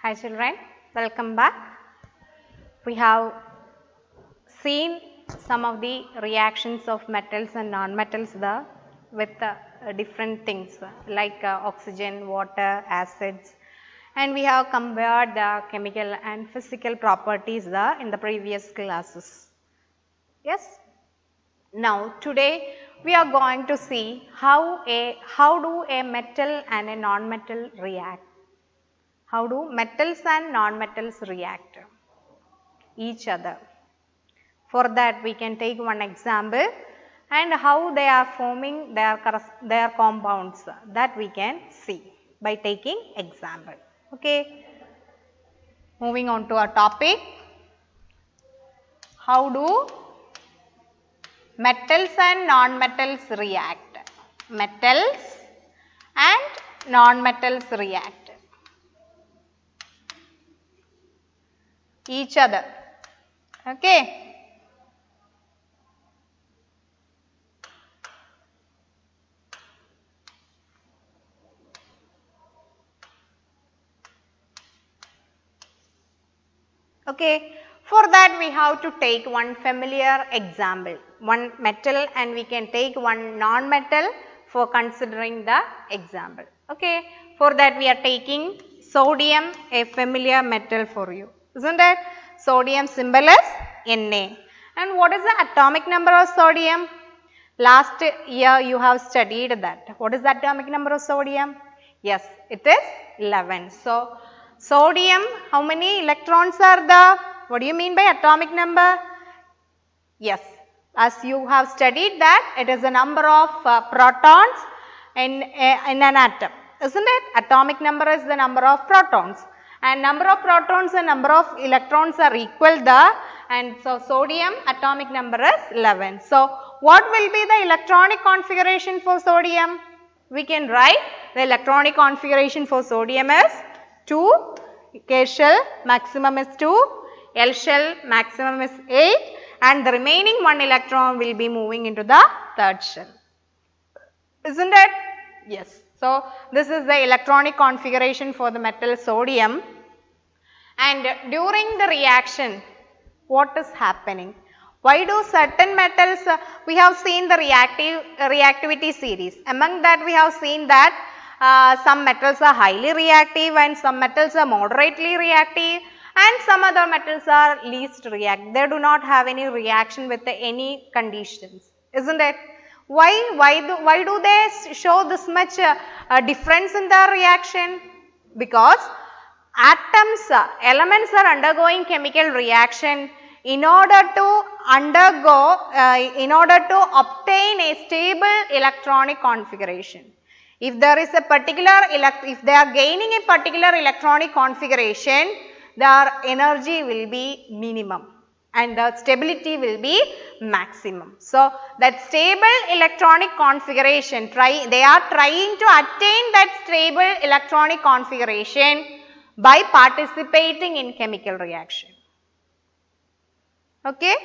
Hi children, welcome back. We have seen some of the reactions of metals and non-metals with different things like oxygen, water, acids, and we have compared the chemical and physical properties in the previous classes. Yes? Now today we are going to see how do a metal and a non-metal react. How do metals and non-metals react each other? For that we can take one example and how they are forming their compounds, that we can see by taking example. Okay. Moving on to our topic, how do metals and non-metals react? Metals and non-metals react each other. Okay. Okay. For that we have to take one familiar example, one metal, and we can take one non-metal for considering the example. Okay. For that we are taking sodium, a familiar metal for you, isn't it? Sodium symbol is Na. And what is the atomic number of sodium? Last year you have studied that. What is the atomic number of sodium? Yes, it is 11. So, sodium, how many electrons are there? What do you mean by atomic number? Yes, as you have studied that it is a number of protons in an atom, isn't it? Atomic number is the number of protons, and number of protons and number of electrons are equal there, and so sodium atomic number is 11. So, what will be the electronic configuration for sodium? We can write the electronic configuration for sodium is 2, K shell maximum is 2, L shell maximum is 8, and the remaining 1 electron will be moving into the third shell, isn't it? Yes. So, this is the electronic configuration for the metal sodium, and during the reaction what is happening? Why do certain metals, we have seen the reactivity series. Among that we have seen that some metals are highly reactive and some metals are moderately reactive and some other metals are least reactive. They do not have any reaction with any conditions, isn't it? Why do they show this much difference in their reaction? Because atoms, elements are undergoing chemical reaction in order to obtain a stable electronic configuration. If there is a particular, if they are gaining a particular electronic configuration, their energy will be minimum and the stability will be maximum. So, that stable electronic configuration, they are trying to attain that stable electronic configuration by participating in chemical reaction. Okay.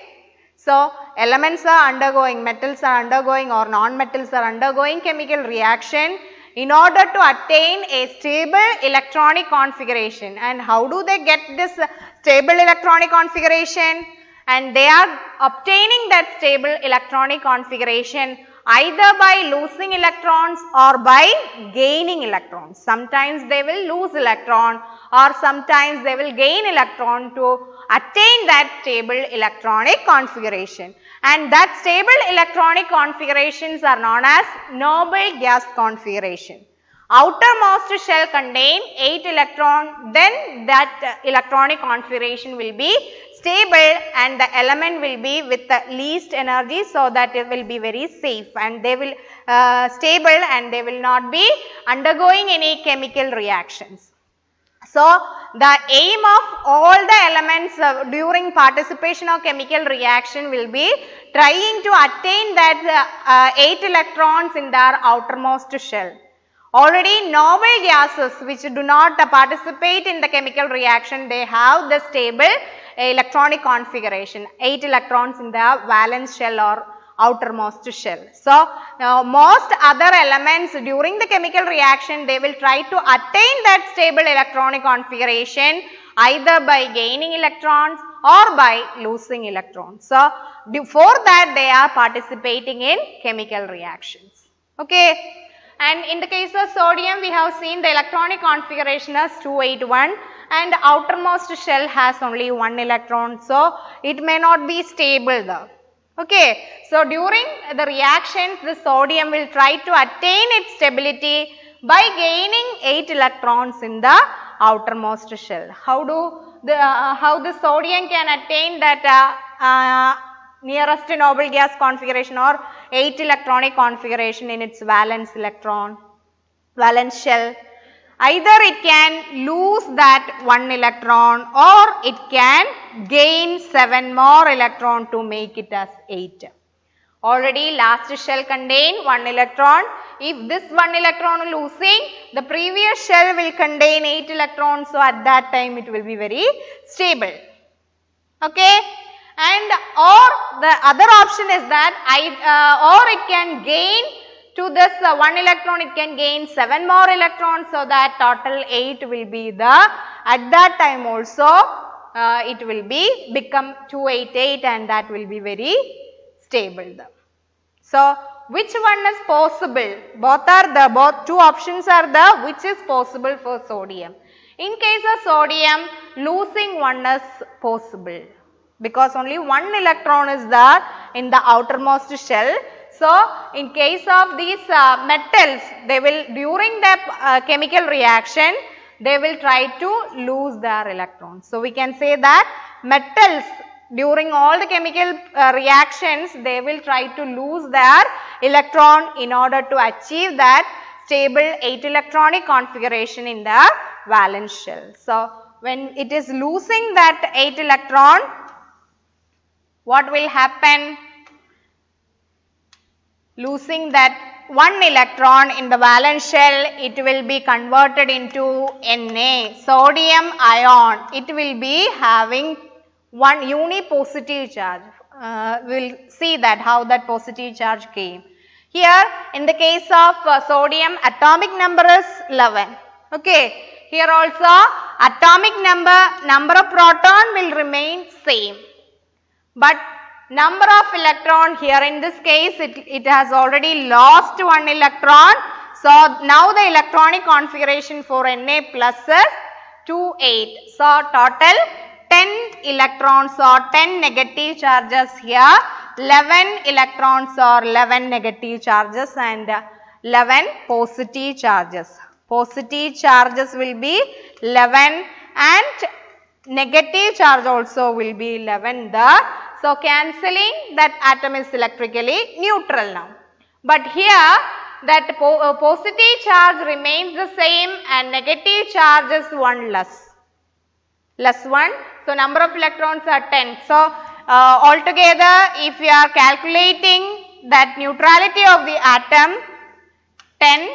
So, elements are undergoing, metals are undergoing or non-metals are undergoing chemical reaction in order to attain a stable electronic configuration. And how do they get this stable electronic configuration? And they are obtaining that stable electronic configuration either by losing electrons or by gaining electrons. Sometimes they will lose electron or sometimes they will gain electron to attain that stable electronic configuration. And that stable electronic configurations are known as noble gas configuration. Outermost shell contain 8 electron, then that electronic configuration will be stable and the element will be with the least energy, so that it will be very safe and they will stable and they will not be undergoing any chemical reactions. So, the aim of all the elements during participation of chemical reaction will be trying to attain that 8 electrons in their outermost shell. Already noble gases which do not participate in the chemical reaction, they have the stable electronic configuration, 8 electrons in the valence shell or outermost shell. So, most other elements during the chemical reaction, they will try to attain that stable electronic configuration either by gaining electrons or by losing electrons. So, for that they are participating in chemical reactions. Okay. And in the case of sodium, we have seen the electronic configuration as 281 and the outermost shell has only 1 electron. So, it may not be stable though. Okay. So, during the reactions, the sodium will try to attain its stability by gaining 8 electrons in the outermost shell. How the sodium can attain that nearest noble gas configuration or 8 electronic configuration in its valence shell? Either it can lose that 1 electron or it can gain 7 more electron to make it as 8. Already last shell contain 1 electron. If this 1 electron losing, the previous shell will contain 8 electrons. So, at that time it will be very stable. Okay. And or the other option is that or it can gain to this 1 electron, it can gain 7 more electrons. So, that total 8 will be the, at that time also it will be become 288 and that will be very stable. So, which one is possible? Both two options are the which is possible for sodium. In case of sodium, losing 1 is possible because only 1 electron is there in the outermost shell. So, in case of these metals, they will during the chemical reaction, they will try to lose their electrons. So, we can say that metals during all the chemical reactions, they will try to lose their electron in order to achieve that stable 8 electronic configuration in the valence shell. So, when it is losing that 8 electron, what will happen? Losing that 1 electron in the valence shell, it will be converted into Na, sodium ion. It will be having one unipositive charge. We will see that how that positive charge came. Here in the case of sodium, atomic number is 11. Okay. Here also atomic number of proton will remain same. But number of electron here in this case it has already lost 1 electron. So, now the electronic configuration for Na plus is 2, 8. So, total 10 electrons or 10 negative charges here, 11 electrons or 11 negative charges and 11 positive charges. Positive charges will be 11 and negative charge also will be 11 there. So, cancelling that atom is electrically neutral now. But here that positive charge remains the same and negative charge is 1 less 1. So, number of electrons are 10. So, altogether if we are calculating that neutrality of the atom, 10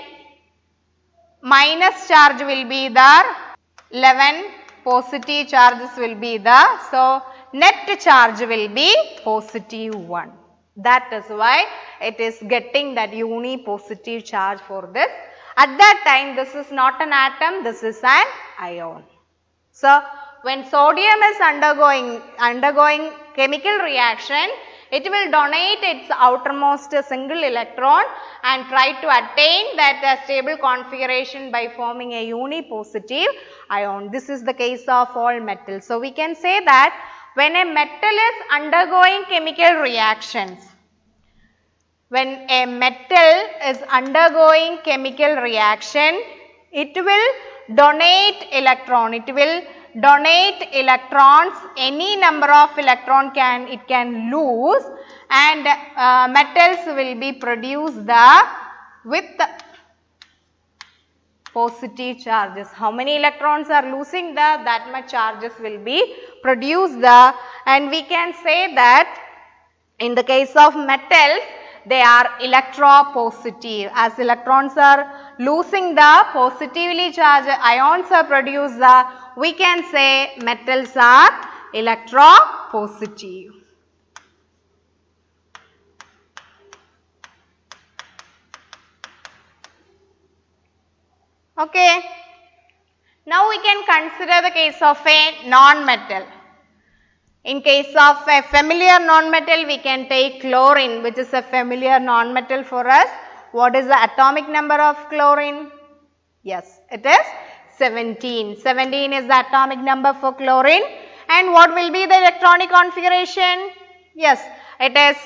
minus charge will be there, 11 positive charges will be there. So, net charge will be positive 1. That is why it is getting that unipositive charge for this. At that time this is not an atom, this is an ion. So, when sodium is undergoing chemical reaction, it will donate its outermost single electron and try to attain that stable configuration by forming a unipositive ion. This is the case of all metals. So, we can say that when a metal is undergoing chemical reactions, when a metal is undergoing chemical reaction, it will donate electron, it will donate electrons, any number of electron it can lose and metals will be produced with positive charges. How many electrons are losing that much charges will be produced and we can say that in the case of metals, they are electropositive. As electrons are losing the positively charged ions are produced, we can say metals are electropositive. Okay. Now we can consider the case of a non-metal. In case of a familiar non-metal, we can take chlorine, which is a familiar non-metal for us. What is the atomic number of chlorine? Yes, it is 17. 17 is the atomic number for chlorine. And what will be the electronic configuration? Yes, it is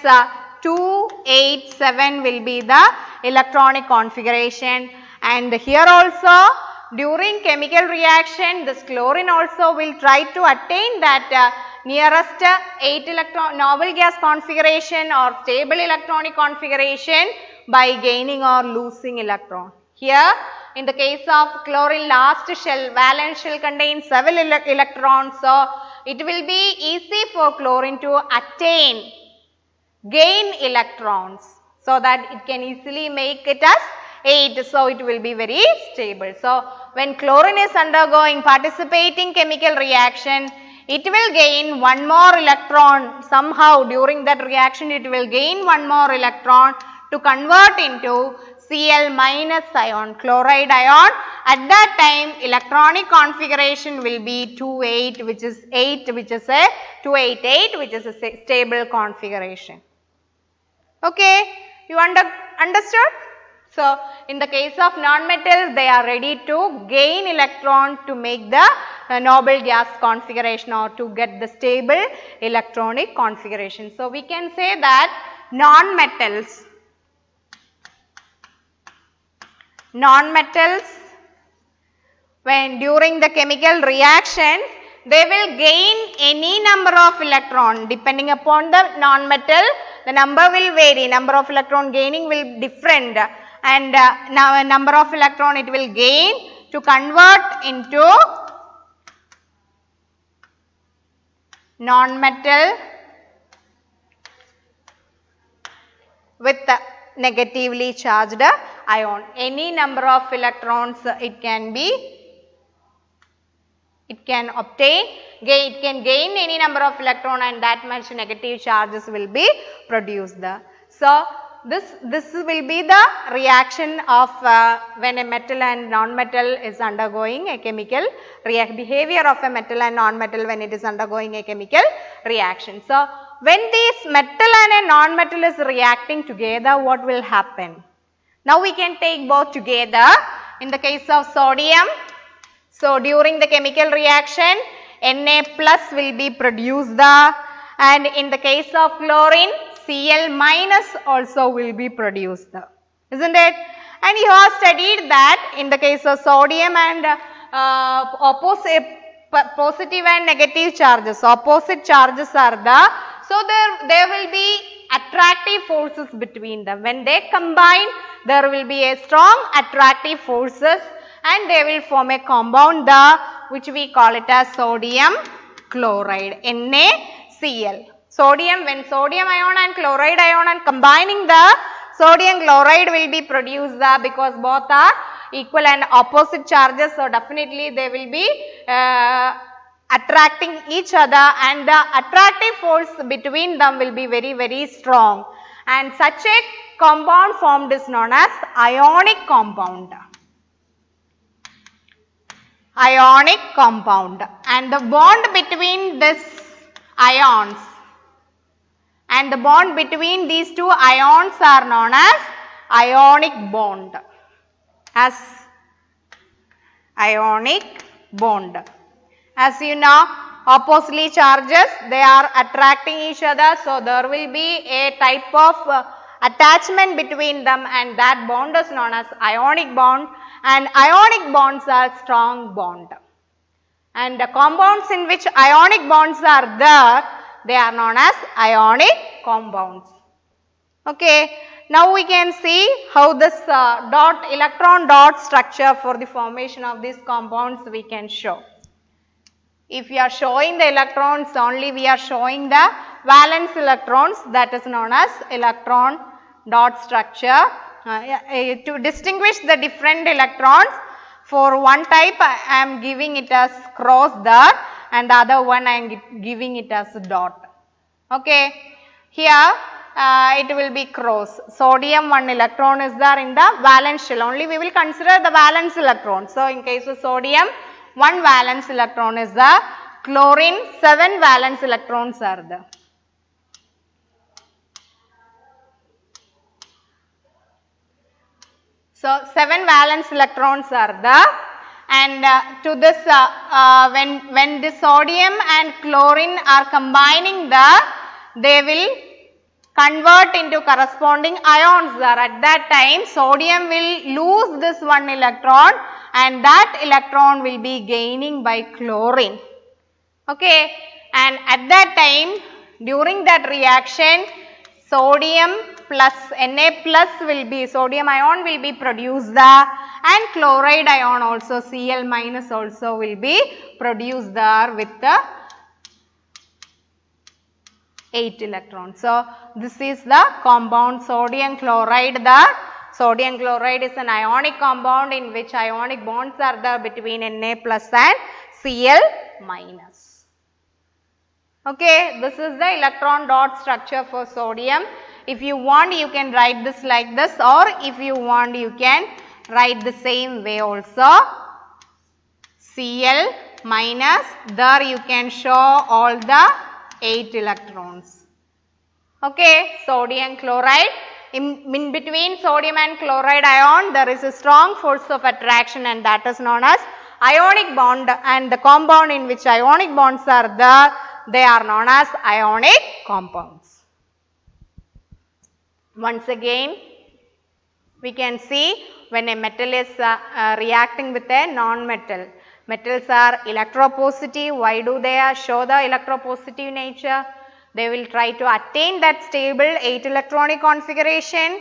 287 will be the electronic configuration. And here also, during chemical reaction, this chlorine also will try to attain that nearest 8 electron noble gas configuration or stable electronic configuration by gaining or losing electron. Here, in the case of chlorine, last shell, valence shell contains 7 electrons. So, it will be easy for chlorine to gain electrons, so that it can easily make it as 8. So, it will be very stable. So, when chlorine is undergoing participating chemical reaction, it will gain one more electron somehow during that reaction. It will gain one more electron to convert into Cl minus ion, chloride ion. At that time, electronic configuration will be 28, which is 8, which is a 288, which is a stable configuration. Okay, you understood? So, in the case of non-metals, they are ready to gain electron to make the noble gas configuration or to get the stable electronic configuration. So, we can say that non-metals when during the chemical reaction, they will gain any number of electron depending upon the non-metal. The number will vary, number of electron gaining will different, and now a number of electron it will gain to convert into non-metal with negatively charged ion. Any number of electrons it can obtain, it can gain any number of electron, and that much negative charges will be produced. So, this will be the reaction of when a metal and non-metal is undergoing a chemical behavior of a metal and non-metal when it is undergoing a chemical reaction. So, when this metal and a non-metal is reacting together, what will happen? Now, we can take both together. In the case of sodium, so during the chemical reaction, Na plus will be produced, and in the case of chlorine, Cl minus also will be produced, isn't it? And you have studied that in the case of sodium and positive and negative charges, opposite charges are the, so there will be attractive forces between them. When they combine, there will be a strong attractive forces and they will form a compound which we call it as sodium chloride, NaCl. Sodium, when sodium ion and chloride ion and combining, the sodium chloride will be produced because both are equal and opposite charges. So, definitely they will be attracting each other, and the attractive force between them will be very, very strong, and such a compound formed is known as ionic compound. Ionic compound, and the bond between these ions and the bond between these two ions are known as ionic bond, as ionic bond. As you know, oppositely charges, they are attracting each other, so there will be a type of attachment between them, and that bond is known as ionic bond, and ionic bonds are strong bond. And the compounds in which ionic bonds are there, they are known as ionic compounds. Okay. Now, we can see how this electron dot structure for the formation of these compounds we can show. If we are showing the electrons only, we are showing the valence electrons, that is known as electron dot structure. To distinguish the different electrons, for one type I am giving it as cross dot and the other one I am giving it as dot. Okay. Here it will be cross. Sodium 1 electron is there in the valence shell. Only we will consider the valence electron. So, in case of sodium 1 valence electron is there. Chlorine 7 valence electrons are there. So, 7 valence electrons are there, and to this when the sodium and chlorine are combining they will convert into corresponding ions there. At that time sodium will lose this 1 electron and that electron will be gaining by chlorine. Okay, and at that time during that reaction sodium plus Na plus will be, sodium ion will be produced there, and chloride ion also, Cl minus also will be produced there with the 8 electrons. So, this is the compound sodium chloride. The sodium chloride is an ionic compound in which ionic bonds are there between Na plus and Cl minus. Okay, this is the electron dot structure for sodium. If you want, you can write this like this, or if you want, you can write the same way also. Cl minus, there you can show all the 8 electrons. Okay, sodium chloride. In between sodium and chloride ion, there is a strong force of attraction, and that is known as ionic bond, and the compound in which ionic bonds are there, they are known as ionic compounds. Once again, we can see when a metal is reacting with a non-metal. Metals are electropositive. Why do they show the electropositive nature? They will try to attain that stable 8 electronic configuration,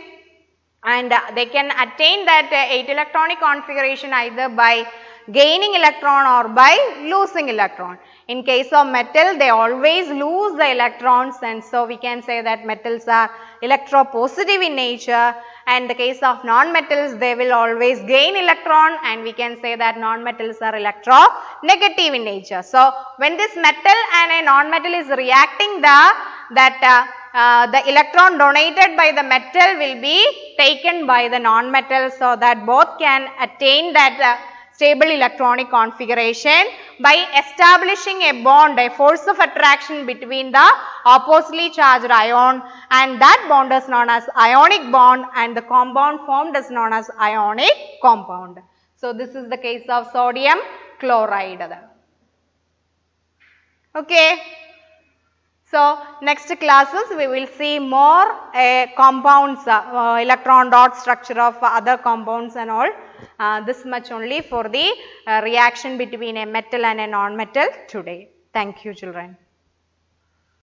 and they can attain that 8 electronic configuration either by gaining electron or by losing electron. In case of metal, they always lose the electrons, and so we can say that metals are electropositive in nature, and the case of non-metals, they will always gain electron, and we can say that non-metals are electronegative in nature. So, when this metal and a non-metal is reacting, the electron donated by the metal will be taken by the non-metal, so that both can attain that stable electronic configuration by establishing a bond, a force of attraction between the oppositely charged ion, and that bond is known as ionic bond, and the compound formed is known as ionic compound. So, this is the case of sodium chloride. Okay. So, next classes we will see more compounds, electron dot structure of other compounds and all. This much only for the reaction between a metal and a non-metal today. Thank you, children.